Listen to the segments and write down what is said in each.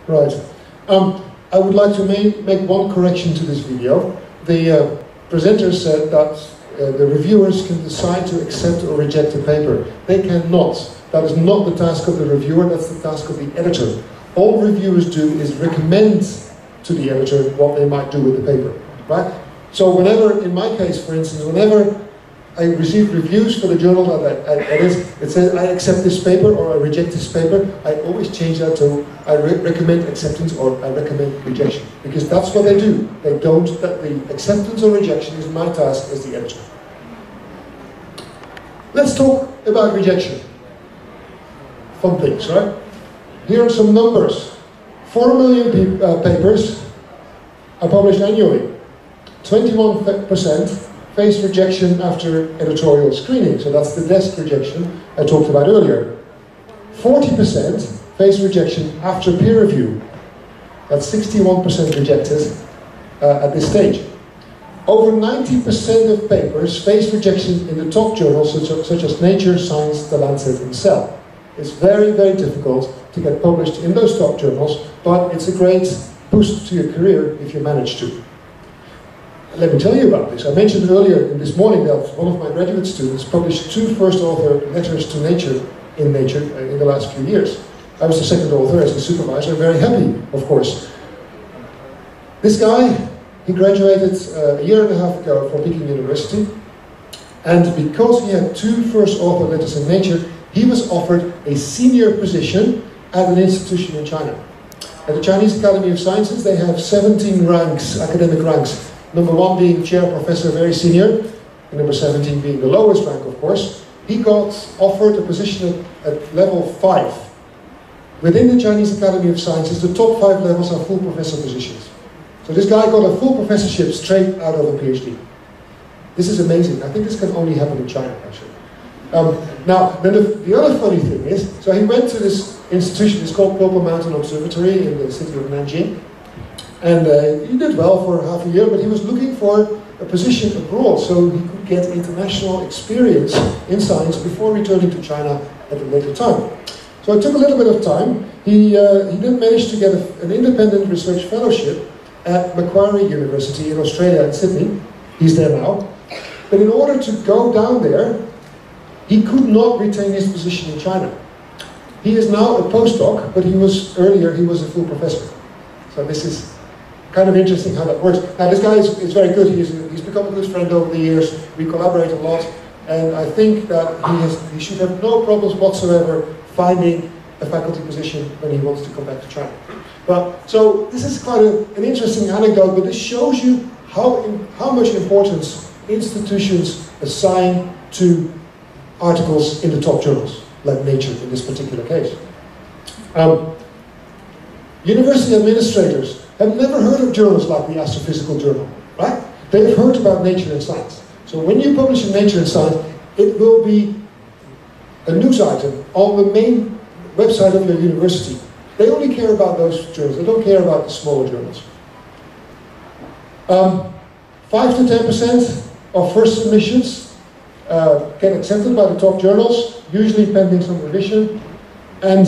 Right. I would like to make one correction to this video. The presenter said that the reviewers can decide to accept or reject a paper. They cannot. That is not the task of the reviewer, that's the task of the editor. All reviewers do is recommend to the editor what they might do with the paper, right? So whenever, in my case for instance, whenever I receive reviews for the journal that I edit, it says I accept this paper or I reject this paper, I always change that to I recommend acceptance or I recommend rejection. Because that's what they do. They don't, the acceptance or rejection is my task as the editor. Let's talk about rejection. Fun things, right? Here are some numbers. 4 million papers are published annually. 21% face rejection after editorial screening, so that's the desk rejection I talked about earlier. 40% face rejection after peer review. That's 61% rejected at this stage. Over 90% of papers face rejection in the top journals such as Nature, Science, The Lancet and Cell. It's very, very difficult to get published in those top journals, but it's a great boost to your career if you manage to. Let me tell you about this. I mentioned earlier this morning that one of my graduate students published 2 first author letters to Nature in the last few years. I was the second author as a supervisor, very happy, of course. This guy, he graduated a year and a half ago from Peking University, and because he had 2 first author letters in Nature, he was offered a senior position at an institution in China. At the Chinese Academy of Sciences, they have 17 ranks, academic ranks. Number 1 being chair professor, very senior, and number 17 being the lowest rank, of course. He got offered a position at level 5. Within the Chinese Academy of Sciences, the top 5 levels are full professor positions. So this guy got a full professorship straight out of a PhD. This is amazing. I think this can only happen in China, actually. Now, then the other funny thing is, so he went to this institution, it's called Purple Mountain Observatory in the city of Nanjing. And he did well for half a year, but he was looking for a position abroad so he could get international experience in science before returning to China at a later time. So it took a little bit of time. He did manage to get an independent research fellowship at Macquarie University in Australia, in Sydney. He's there now. But in order to go down there, he could not retain his position in China. He is now a postdoc, but earlier he was a full professor. So this is kind of interesting how that works. Now this guy is very good. He's become a good friend over the years. We collaborate a lot, and I think that he should have no problems whatsoever finding a faculty position when he wants to come back to China. But so this is quite an interesting anecdote, but this shows you how much importance institutions assign to articles in the top journals, like Nature in this particular case. University administrators have never heard of journals like the Astrophysical Journal, right? They've heard about Nature and Science. So when you publish in Nature and Science, it will be a news item on the main website of your university. They only care about those journals. They don't care about the smaller journals. 5 to 10% of first submissions get accepted by the top journals, usually pending some revision. And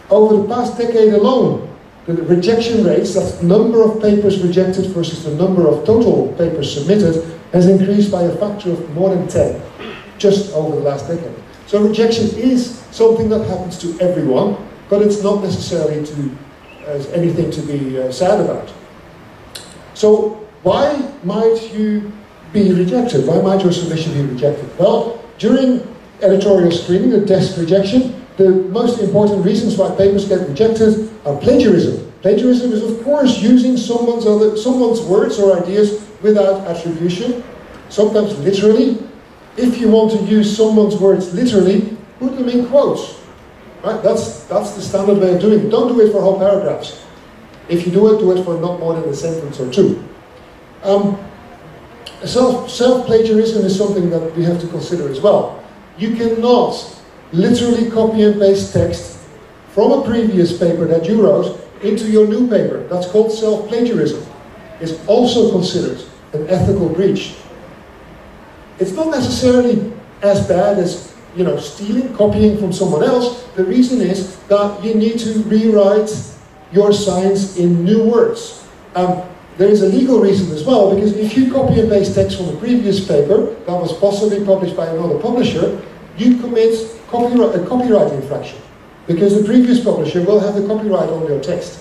over the past decade alone, the rejection rates, that's the number of papers rejected versus the number of total papers submitted, has increased by a factor of more than 10, just over the last decade. So rejection is something that happens to everyone, but it's not necessarily anything to be sad about. So why might you be rejected? Why might your submission be rejected? Well, during editorial screening, the desk rejection, the most important reasons why papers get rejected are plagiarism. Plagiarism is, of course, using someone's words or ideas without attribution, sometimes literally. If you want to use someone's words literally, put them in quotes. Right? That's the standard way of doing it. Don't do it for whole paragraphs. If you do it for not more than a sentence or 2. Self-plagiarism is something that we have to consider as well. You cannot literally copy and paste text from a previous paper that you wrote into your new paper. That's called self-plagiarism. It's also considered an ethical breach. It's not necessarily as bad as, stealing, copying from someone else. The reason is that you need to rewrite your science in new words. There is a legal reason as well, because if you copy and paste text from a previous paper that was possibly published by another publisher, you commit a copyright infraction, because the previous publisher will have the copyright on your text.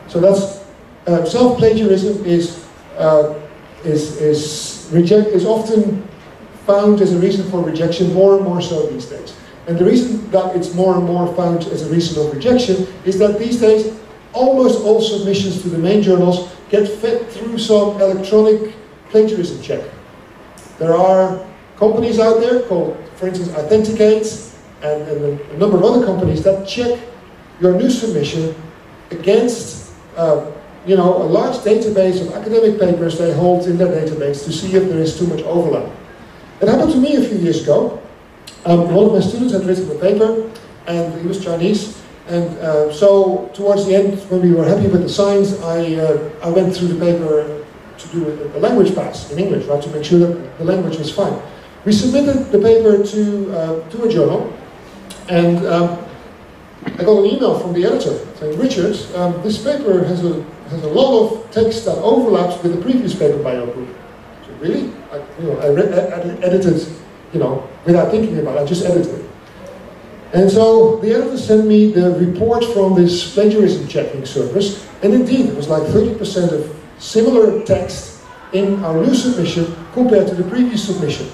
So that's self-plagiarism is often found as a reason for rejection, more and more so these days. And the reason that it's more and more found as a reason of rejection is that these days almost all submissions to the main journals get fed through some electronic plagiarism check. There are companies out there called, for instance, Authenticate, and a number of other companies that check your new submission against a large database of academic papers they hold in their database to see if there is too much overlap. It happened to me a few years ago. One of my students had written a paper, and he was Chinese, and so towards the end, when we were happy with the science, I went through the paper to do a language pass in English, right, to make sure that the language was fine. We submitted the paper to a journal, and I got an email from the editor saying, Richard, this paper has a lot of text that overlaps with the previous paper by your group. I said, really? I edited, without thinking about it, I just edited it. And so the editor sent me the report from this plagiarism checking service, and indeed it was like 30% of similar text in our new submission compared to the previous submission.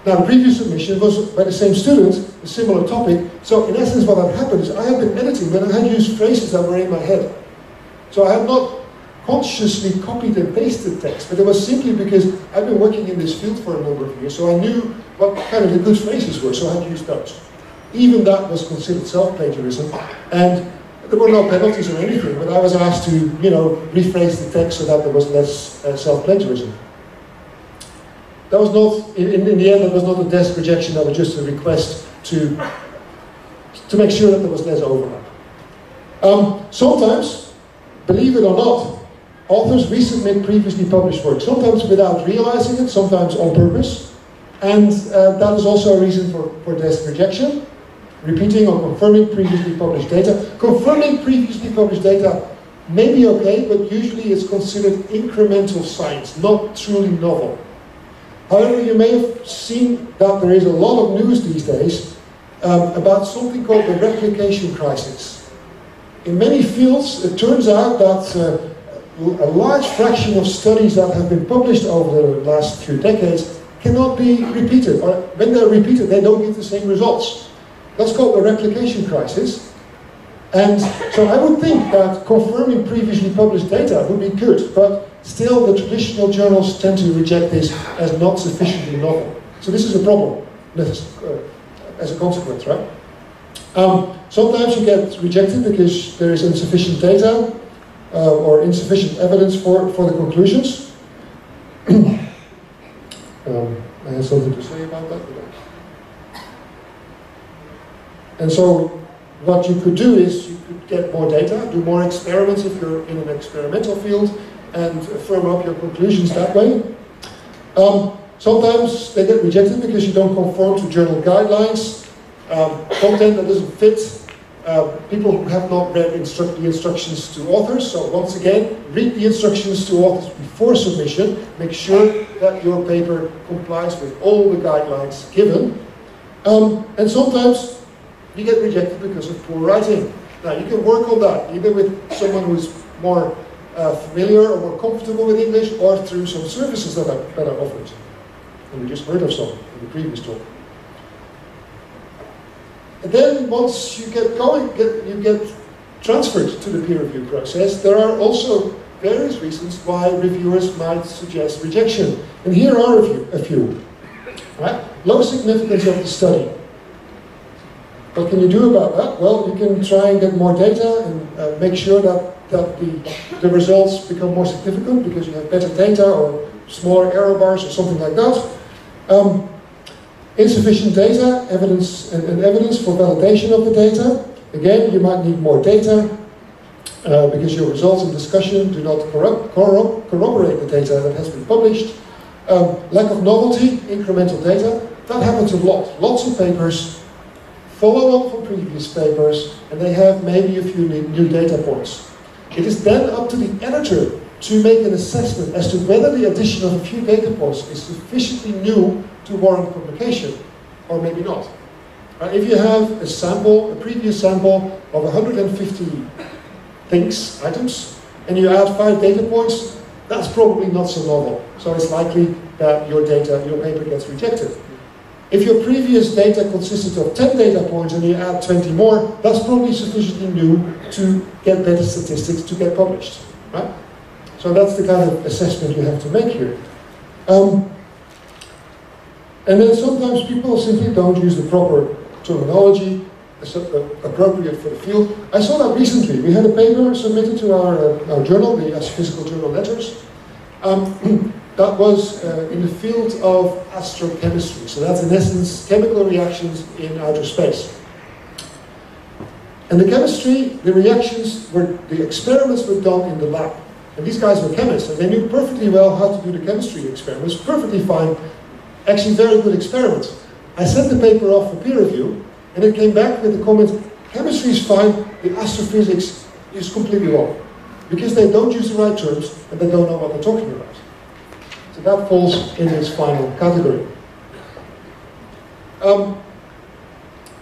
Now the previous submission was by the same student, a similar topic, so in essence what had happened is I had been editing, but I had used phrases that were in my head. So I had not consciously copied and pasted text, but it was simply because I've been working in this field for a number of years, so I knew what kind of the good phrases were, so I had used those. Even that was considered self-plagiarism, and there were no penalties or anything, but I was asked to, rephrase the text so that there was less self-plagiarism. That was not, in the end, that was not a desk rejection, that was just a request to make sure that there was less overlap. Sometimes, believe it or not, authors resubmit previously published work, sometimes without realizing it, sometimes on purpose, and that is also a reason for desk rejection. Repeating or confirming previously published data. Confirming previously published data may be okay, but usually it's considered incremental science, not truly novel. However, you may have seen that there is a lot of news these days about something called the replication crisis. In many fields, it turns out that a large fraction of studies that have been published over the last few decades cannot be repeated, or when they're repeated, they don't give the same results. That's called the replication crisis. And so I would think that confirming previously published data would be good, but still the traditional journals tend to reject this as not sufficiently novel. So this is a problem as a consequence, right? Sometimes you get rejected because there is insufficient data or insufficient evidence for the conclusions. I have something to say about that. And so what you could do is you could get more data, do more experiments if you're in an experimental field, and firm up your conclusions that way. Sometimes they get rejected because you don't conform to journal guidelines, content that doesn't fit, people who have not read the instructions to authors. So once again, read the instructions to authors before submission, make sure that your paper complies with all the guidelines given. And sometimes you get rejected because of poor writing. Now you can work on that, either with someone who's more familiar or more comfortable with English, or through some services that are offered. And we just heard of some in the previous talk. And then once you get going, you get transferred to the peer review process, there are also various reasons why reviewers might suggest rejection. And here are a few. Right? Low significance of the study. What can you do about that? Well, you can try and get more data and make sure that the results become more significant because you have better data or smaller error bars or something like that. Insufficient data, evidence for validation of the data. Again, you might need more data because your results in discussion do not corroborate the data that has been published. Lack of novelty, incremental data. That happens a lot. Lots of papers follow on from previous papers, and they have maybe a few new data points. It is then up to the editor to make an assessment as to whether the addition of a few data points is sufficiently new to warrant publication, or maybe not. If you have a sample, a previous sample of 150 items, and you add 5 data points, that's probably not so novel. So it's likely that your paper gets rejected. If your previous data consisted of 10 data points and you add 20 more, that's probably sufficiently new to get better statistics to get published, right? So that's the kind of assessment you have to make here. And then sometimes people simply don't use the proper terminology appropriate for the field. I saw that recently. We had a paper submitted to our journal, the Astrophysical Journal Letters, that was in the field of astrochemistry. So that's in essence chemical reactions in outer space. And the chemistry, the experiments were done in the lab. And these guys were chemists, and they knew perfectly well how to do the chemistry experiments, perfectly fine, actually very good experiments. I sent the paper off for peer review, and it came back with the comment, chemistry is fine, the astrophysics is completely wrong. Because they don't use the right terms, and they don't know what they're talking about. So that falls in this final category.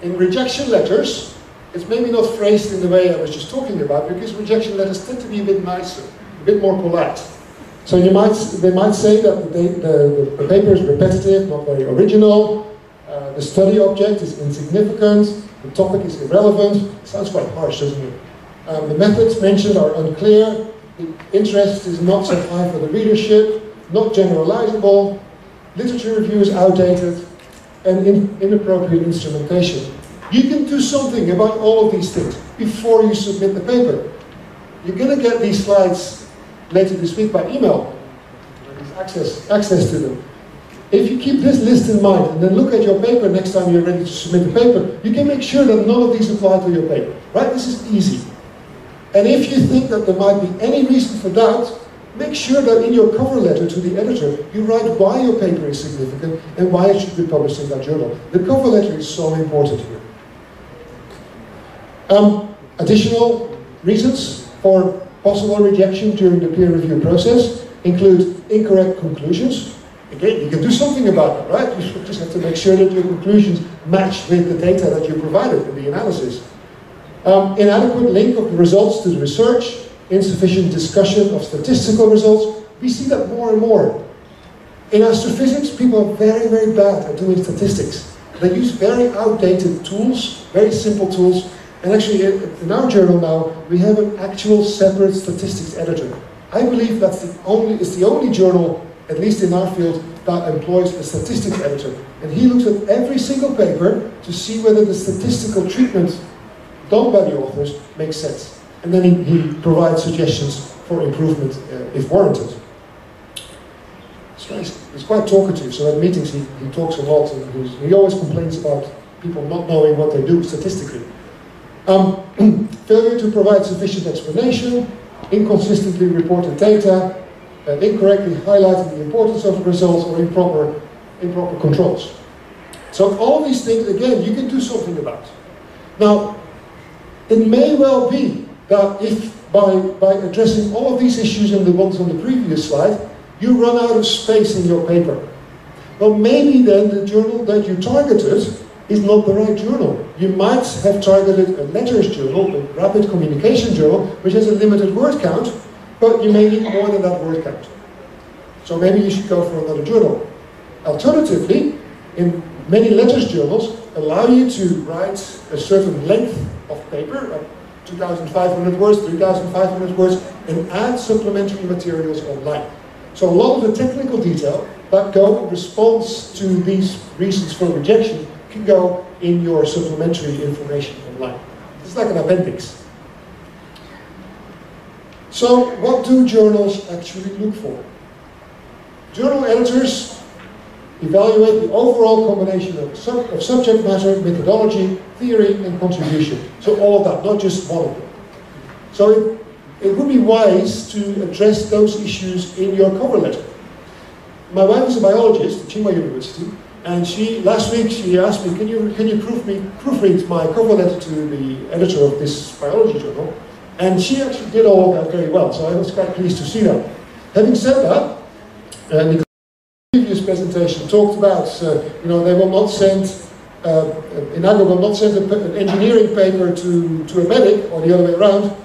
In rejection letters, it's maybe not phrased in the way I was just talking about, because rejection letters tend to be a bit nicer, a bit more polite. So they might say that the paper is repetitive, not very original, the study object is insignificant, the topic is irrelevant. Sounds quite harsh, doesn't it? The methods mentioned are unclear, the interest is not so high for the readership, not generalizable, literature review is outdated, and inappropriate instrumentation. You can do something about all of these things before you submit the paper. You're going to get these slides later this week by email. There's access to them. If you keep this list in mind and then look at your paper next time you're ready to submit the paper, you can make sure that none of these apply to your paper. Right? This is easy. And if you think that there might be any reason for doubt, make sure that in your cover letter to the editor, you write why your paper is significant and why it should be published in that journal. The cover letter is so important here. Additional reasons for possible rejection during the peer review process include incorrect conclusions. Again, you can do something about it, right? You just have to make sure that your conclusions match with the data that you provided in the analysis. Inadequate link of the results to the research, insufficient discussion of statistical results. We see that more and more. In astrophysics, people are very, very bad at doing statistics. They use very outdated tools, very simple tools, and actually in our journal now, we have an actual separate statistics editor. I believe it's the only journal, at least in our field, that employs a statistics editor. And he looks at every single paper to see whether the statistical treatment done by the authors makes sense. And then he provides suggestions for improvement if warranted. He's quite talkative, so at meetings he talks a lot, and he always complains about people not knowing what they do statistically. Failure to provide sufficient explanation, inconsistently reported data, incorrectly highlighting the importance of the results, or improper controls. So all these things, again, you can do something about. Now, it may well be that if by addressing all of these issues and the ones on the previous slide, you run out of space in your paper. Well, maybe then the journal that you targeted is not the right journal. You might have targeted a letters journal, a rapid communication journal, which has a limited word count, but you may need more than that word count. So maybe you should go for another journal. Alternatively, in many letters journals, allow you to write a certain length of paper, 2,500 words, 3,500 words, and add supplementary materials online. So a lot of the technical detail that go in response to these reasons for rejection can go in your supplementary information online. It's like an appendix. So what do journals actually look for? Journal editors evaluate the overall combination of subject matter, methodology, theory, and contribution. So all of that, not just one of them. So it would be wise to address those issues in your cover letter. My wife is a biologist at Tsinghua University, And last week she asked me, can you proofread my cover letter to the editor of this biology journal? And she actually did all of that very well, so I was quite pleased to see that. Having said that, the previous presentation talked about, they will not send, Inago will not send an engineering paper to a medic, or the other way around.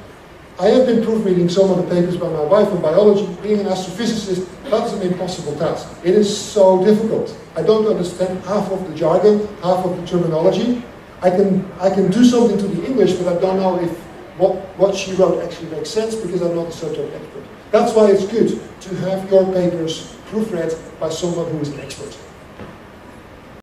I have been proofreading some of the papers by my wife in biology. Being an astrophysicist, that's an impossible task. It is so difficult. I don't understand half of the jargon, half of the terminology. I can do something to the English, but I don't know if what she wrote actually makes sense because I'm not a subject expert. That's why it's good to have your papers proofread by someone who is an expert.